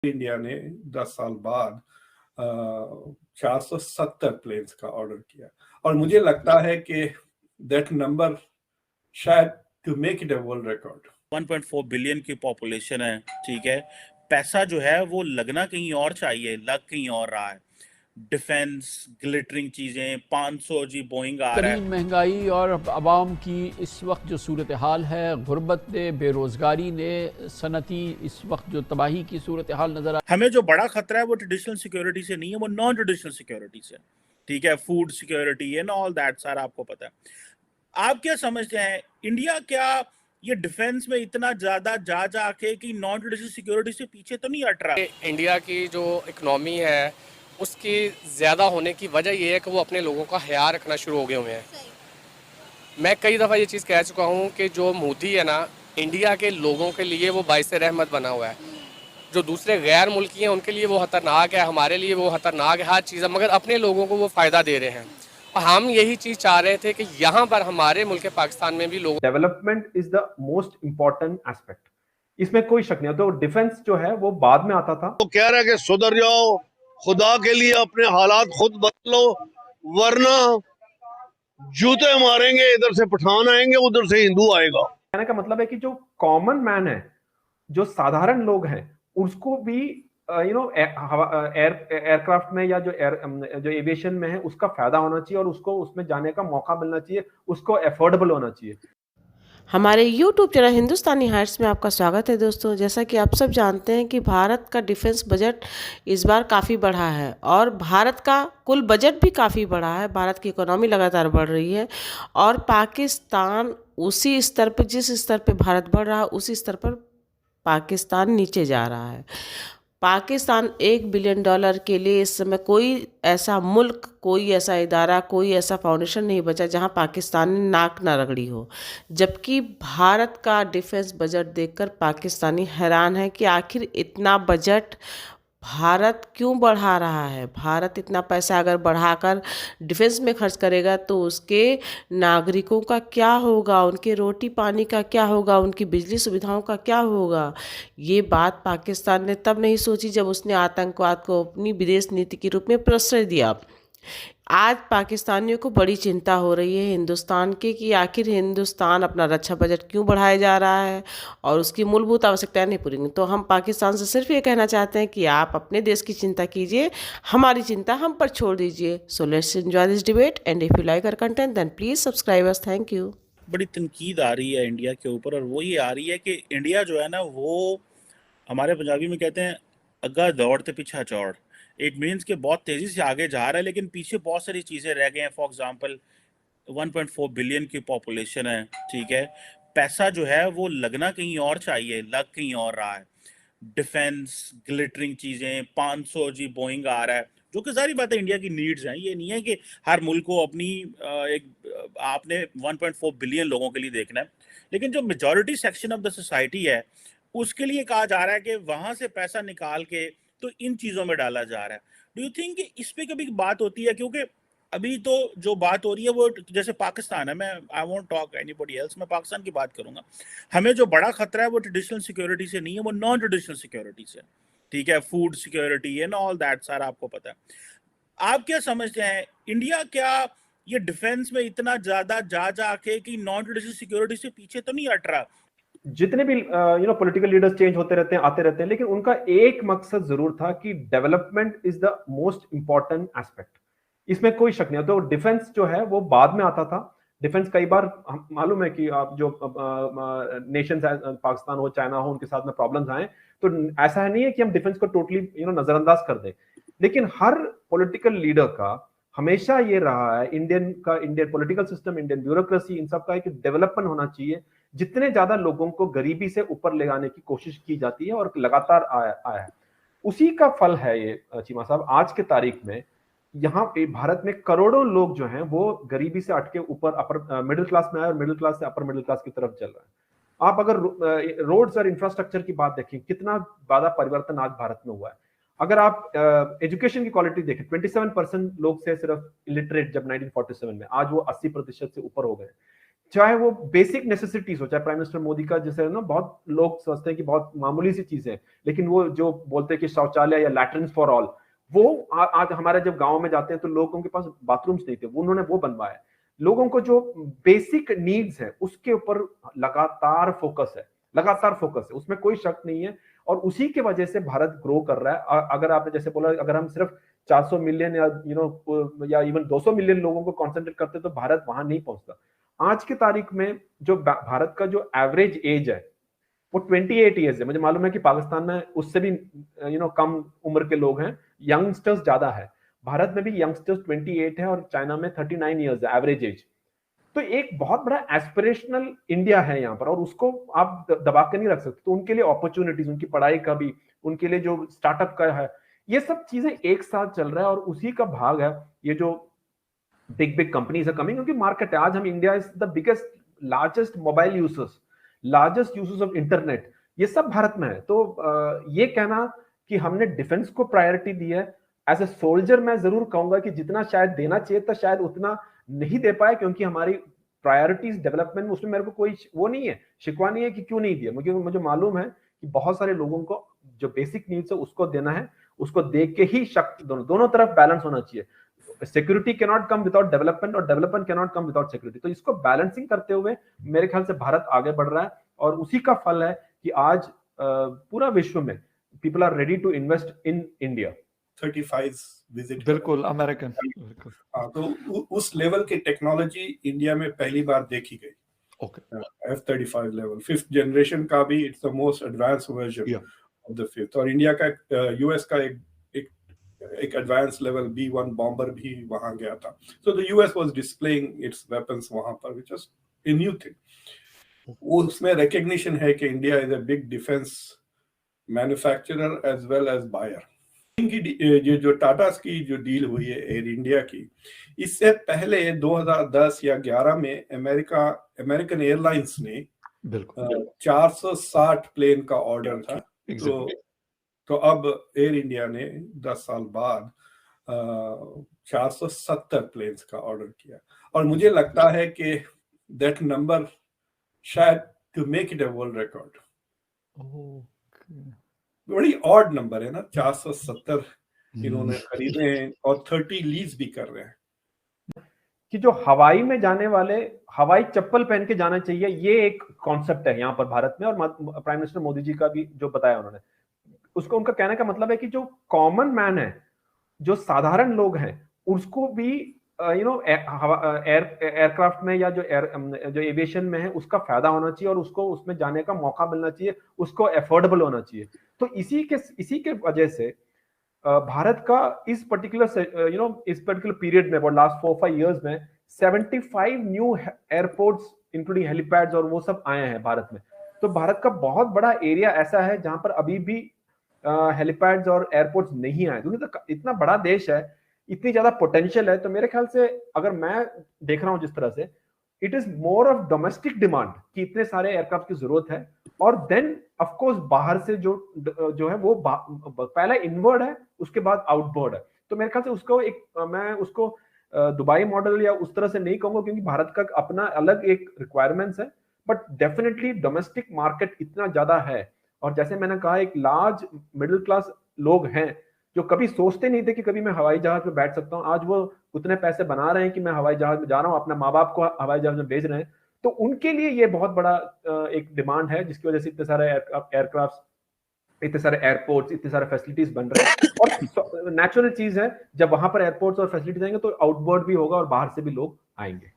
India ने 10 साल बाद 470 प्लेन्स का ऑर्डर किया और मुझे लगता है कि दैट नंबर शायद to make it a world record. 1.4 billion की पॉपुलेशन है, ठीक है। पैसा जो है वो लगना कहीं और चाहिए, लग कहीं और रहा है। डिफेंस, ग्लिटरिंग चीजें, 500 जी बोइंग आ रहा है। तरीन महंगाई और आवाम की इस वक्त जो सूरत हाल है, गुर्बत ने, बेरोज़गारी ने, सनती इस वक्त जो तबाही की सूरत हाल नज़र आ। हमें जो बड़ा खतरा है वो ट्रेडिशनल सिक्योरिटी से नहीं है, वो नॉन ट्रेडिशनल सिक्योरिटी से, ठीक है। Food security and all that सारा आपको पता है। आप क्या समझते हैं, इंडिया क्या ये डिफेंस में इतना ज्यादा जा जाके कि नॉन ट्रेडिशनल सिक्योरिटी से पीछे तो नहीं हट रहा? इंडिया की जो इकोनॉमी है उसकी ज़्यादा होने की वजह यह है कि वो अपने लोगों का ख्याल रखना शुरू हो गए हुए हैं। मैं कई दफ़ा ये चीज़ कह चुका हूँ कि जो मोदी है ना, इंडिया के लोगों के लिए वो बाइस रहमत बना हुआ है। जो दूसरे गैर मुल्की हैं उनके लिए वो खतरनाक है, हमारे लिए वो खतरनाक है, हर चीज़ है, मगर अपने लोगों को वो फ़ायदा दे रहे हैं। और हम यही चीज़ चाह रहे थे कि यहाँ पर हमारे मुल्क पाकिस्तान में भी लोग। Development is the most important aspect, इसमें कोई शक नहीं है। तो डिफेंस जो है वो बाद में आता था। तो कह रहा है कि सुधर जाओ, खुदा के लिए अपने हालात खुद बदलो, वरना जूते मारेंगे, इधर से पठान आएंगे, उधर से हिंदू आएगा। कहने का मतलब है कि जो कॉमन मैन है, जो साधारण लोग हैं, उसको भी एयरक्राफ्ट में या जो एविएशन में है उसका फायदा होना चाहिए और उसको उसमें जाने का मौका मिलना चाहिए, उसको अफोर्डेबल होना चाहिए। हमारे YouTube चैनल हिंदुस्तानी हाइट्स में आपका स्वागत है दोस्तों। जैसा कि आप सब जानते हैं कि भारत का डिफेंस बजट इस बार काफ़ी बढ़ा है और भारत का कुल बजट भी काफ़ी बढ़ा है। भारत की इकोनॉमी लगातार बढ़ रही है और पाकिस्तान उसी स्तर पर, जिस स्तर पर भारत बढ़ रहा है उसी स्तर पर पाकिस्तान नीचे जा रहा है। पाकिस्तान $1 बिलियन के लिए इस समय कोई ऐसा मुल्क, कोई ऐसा इदारा, कोई ऐसा फाउंडेशन नहीं बचा जहां पाकिस्तान ने नाक ना रगड़ी हो। जबकि भारत का डिफेंस बजट देखकर पाकिस्तानी हैरान है कि आखिर इतना बजट भारत क्यों बढ़ा रहा है। भारत इतना पैसा अगर बढ़ाकर डिफेंस में खर्च करेगा तो उसके नागरिकों का क्या होगा, उनके रोटी पानी का क्या होगा, उनकी बिजली सुविधाओं का क्या होगा। ये बात पाकिस्तान ने तब नहीं सोची जब उसने आतंकवाद को अपनी विदेश नीति के रूप में प्रश्रय दिया। आज पाकिस्तानियों को बड़ी चिंता हो रही है हिंदुस्तान की कि आखिर हिंदुस्तान अपना रक्षा बजट क्यों बढ़ाया जा रहा है और उसकी मूलभूत आवश्यकताएं नहीं पूरी। तो हम पाकिस्तान से सिर्फ ये कहना चाहते हैं कि आप अपने देश की चिंता कीजिए, हमारी चिंता हम पर छोड़ दीजिए। So let's enjoy this debate and if you like our content then please subscribe us. Thank you. बड़ी तनकीद आ रही है इंडिया के ऊपर और वो ये आ रही है कि इंडिया जो है ना, वो हमारे पंजाबी में कहते हैं अग्गा दौड़ते पीछा चौड़। इट मीन्स कि बहुत तेजी से आगे जा रहा है लेकिन पीछे बहुत सारी चीजें रह गई हैं। फॉर एग्जांपल 1.4 बिलियन की पॉपुलेशन है, ठीक है। पैसा जो है वो लगना कहीं और चाहिए, लग कहीं और रहा है। डिफेंस, ग्लिटरिंग चीजें, 500 जी बोइंग आ रहा है, जो कि सारी बातें इंडिया की नीड्स हैं। ये नहीं है कि हर मुल्क को अपनी आपने 1.4 बिलियन लोगों के लिए देखना है, लेकिन जो majority section of the society है उसके लिए कहा जा रहा है कि वहां से पैसा निकाल के तो इन चीजों में डाला जा रहा है। डू यू थिंक कि इस पे कभी बात होती है? क्योंकि अभी तो जो बात हो रही है वो जैसे पाकिस्तान है, मैं I won't talk anybody else, मैं पाकिस्तान की बात करूंगा। हमें जो बड़ा खतरा है वो ट्रेडिशनल सिक्योरिटी से नहीं है, वो नॉन ट्रेडिशनल सिक्योरिटी से, ठीक है। Food security and all that सारा आपको पता है। आप क्या समझते हैं, इंडिया क्या ये डिफेंस में इतना ज्यादा जा जाके कि नॉन ट्रेडिशनल सिक्योरिटी से पीछे तो नहीं हट रहा? जितने भी पॉलिटिकल लीडर्स चेंज होते रहते हैं, आते रहते हैं, लेकिन उनका एक मकसद जरूर था कि development is the most important aspect, इसमें कोई शक नहीं है। तो डिफेंस जो है वो बाद में आता था। डिफेंस कई बार मालूम है कि आप जो नेशन पाकिस्तान हो, चाइना हो, उनके साथ में प्रॉब्लम्स आए, तो ऐसा है नहीं है कि हम डिफेंस को टोटली नजरअंदाज कर दें। लेकिन हर पॉलिटिकल लीडर का हमेशा ये रहा है, Indian political system, Indian bureaucracy, इन सब का एक डेवलपमेंट होना चाहिए। जितने ज्यादा लोगों को गरीबी से ऊपर ले जाने की कोशिश की जाती है और लगातार आया है, उसी का फल है ये चीमा साहब। आज के तारीख में यहाँ पे भारत में करोड़ों लोग जो हैं वो गरीबी से अटके ऊपर अपर मिडिल क्लास में आए और मिडिल क्लास से अपर मिडिल क्लास की तरफ चल रहा है। आप अगर रोड्स और इंफ्रास्ट्रक्चर की बात देखें, कितना ज्यादा परिवर्तन आज भारत में हुआ है। अगर आप एजुकेशन की क्वालिटी देखें, 27% लोग से सिर्फ इलिटरेट जब 1947 में, आज वो 80% से ऊपर हो गए। चाहे वो बेसिक नेसेसिटीज हो, चाहे प्राइम मिनिस्टर मोदी का जैसे ना, बहुत लोग सोचते हैं कि बहुत मामूली सी चीज है, लेकिन वो जो बोलते हैं कि शौचालय या लैट्रिन्स फॉर ऑल, वो आज हमारे जब गांव में जाते हैं तो लोगों के पास बाथरूम्स नहीं थे, उन्होंने वो बनवाया। लोगों को जो बेसिक नीड्स है उसके ऊपर लगातार फोकस है, लगातार फोकस है, उसमें कोई शक नहीं है। और उसी की वजह से भारत ग्रो कर रहा है। अगर आपने जैसे बोला, अगर हम सिर्फ 400 मिलियन या या इवन 200 मिलियन लोगों को कॉन्सेंट्रेट करते तो भारत वहां नहीं पहुंचता। आज की तारीख में जो भारत का जो एवरेज एज है वो 28 ईयर्स है। मुझे मालूम है कि पाकिस्तान में उससे भी कम उम्र के लोग हैं, यंगस्टर्स ज्यादा है। भारत में भी यंगस्टर्स 28 है और चाइना में 39 ईयर्स है एवरेज एज। तो एक बहुत बड़ा एस्पिरेशनल इंडिया है यहाँ पर, और उसको आप दबा के नहीं रख सकते। तो उनके लिए अपॉर्चुनिटीज, उनकी पढ़ाई का भी, उनके लिए जो स्टार्टअप का है, ये सब चीजें एक साथ चल रहा है और उसी का भाग है ये जो बिग कंपनीज है कमिंग, क्योंकि मार्केट है। आज हम India is the biggest largest mobile users, largest users of internet, ये सब भारत में है। तो ये कहना कि हमने डिफेंस को प्रायोरिटी दी है, एज ए सोल्जर मैं जरूर कहूंगा कि जितना शायद देना चाहिए था शायद उतना नहीं दे पाए, क्योंकि हमारी प्रायोरिटीज डेवलपमेंट में उसमें मेरे को कोई वो नहीं है, शिकवा नहीं है कि क्यों नहीं दिया। मुझे मालूम है कि बहुत सारे लोगों को जो बेसिक नीड्स है उसको देना है, उसको देख के ही शक्ति, दोनों तरफ बैलेंस होना चाहिए। Security can not come without development और development can not come without security. तो इसको बैलेंसिंग करते हुए मेरे ख्याल से भारत आगे बढ़ रहा है, और उसी का फल है कि आज पूरा विश्व में people are ready to invest in India. 35 visit, बिल्कुल अमेरिकन। हाँ, तो उस लेवल की टेक्नोलॉजी इंडिया में पहली बार देखी गई। F-35 लेवल 5th जनरेशन का भी, it's the most advance version of the 5th। और इंडिया का यूएस का एक एडवांस लेवल B-1 बॉम्बर भी वहां गया था। So the US was displaying its weapons वहां पर, which was a new thing. उसमें रिकॉग्निशन है कि India is a big defence manufacturer as well as buyer. ये जो टाटा की जो डील हुई है एयर इंडिया की, इससे पहले 2010 या 11 में अमेरिकन एयरलाइंस ने 460 प्लेन का ऑर्डर था। तो अब एयर इंडिया ने 10 साल बाद 470 प्लेन्स का ऑर्डर किया। और मुझे लगता है कि दैट नंबर शायद to make it a world record, बड़ी ऑड नंबर है ना, 470 इन्होंने खरीदे हैं और 30 लीज भी कर रहे हैं। कि जो हवाई में जाने वाले हवाई चप्पल पहन के जाना चाहिए, ये एक कॉन्सेप्ट है यहाँ पर भारत में। और प्राइम मिनिस्टर मोदी जी का भी जो बताया उन्होंने, उसको उनका कहने का मतलब है कि जो कॉमन मैन है, जो साधारण लोग हैं, उसको भी एयरक्राफ्ट में या जो एविएशन में है उसका फायदा होना चाहिए और उसको उसमें जाने का मौका मिलना चाहिए, उसको अफोर्डेबल होना चाहिए। तो इसी के वजह से भारत का इस पर्टिकुलर पीरियड में, लास्ट 4-5 इयर्स में 75 न्यू एयरपोर्ट्स इंक्लूडिंग हेलीपैड्स और वो सब आए हैं भारत में। तो भारत का बहुत बड़ा एरिया ऐसा है जहां पर अभी भी हेलीपैड्स और एयरपोर्ट्स नहीं आए। क्योंकि तो इतना बड़ा देश है, इतनी ज्यादा पोटेंशियल है। तो मेरे ख्याल से अगर मैं देख रहा हूं जिस तरह से, it is more of domestic demand कि इतने सारे एयरक्राफ्ट की जरूरत है। और देन ऑफ कोर्स बाहर से जो है वो पहला इनवर्ड है, उसके बाद आउटबोर्ड है। तो मेरे ख्याल से उसको मैं उसको दुबई मॉडल या उस तरह से नहीं कहूंगा, क्योंकि भारत का अपना अलग एक रिक्वायरमेंट्स है। बट डेफिनेटली डोमेस्टिक मार्केट इतना ज्यादा है, और जैसे मैंने कहा एक लार्ज मिडिल क्लास लोग हैं जो कभी सोचते नहीं थे कि कभी मैं हवाई जहाज में बैठ सकता हूँ। आज वो उतने पैसे बना रहे हैं कि मैं हवाई जहाज में जा रहा हूँ, अपने माँ बाप को हवाई जहाज में भेज रहे हैं। तो उनके लिए ये बहुत बड़ा एक डिमांड है, जिसकी वजह से इतने सारे एयरक्राफ्ट, इतने सारे एयरपोर्ट्स, इतने सारे फैसिलिटीज बन रहे हैं। और नेचुरल चीज है, जब वहां पर एयरपोर्ट्स और फैसिलिटीज आएंगे तो आउटबोर्ड भी होगा और बाहर से भी लोग आएंगे।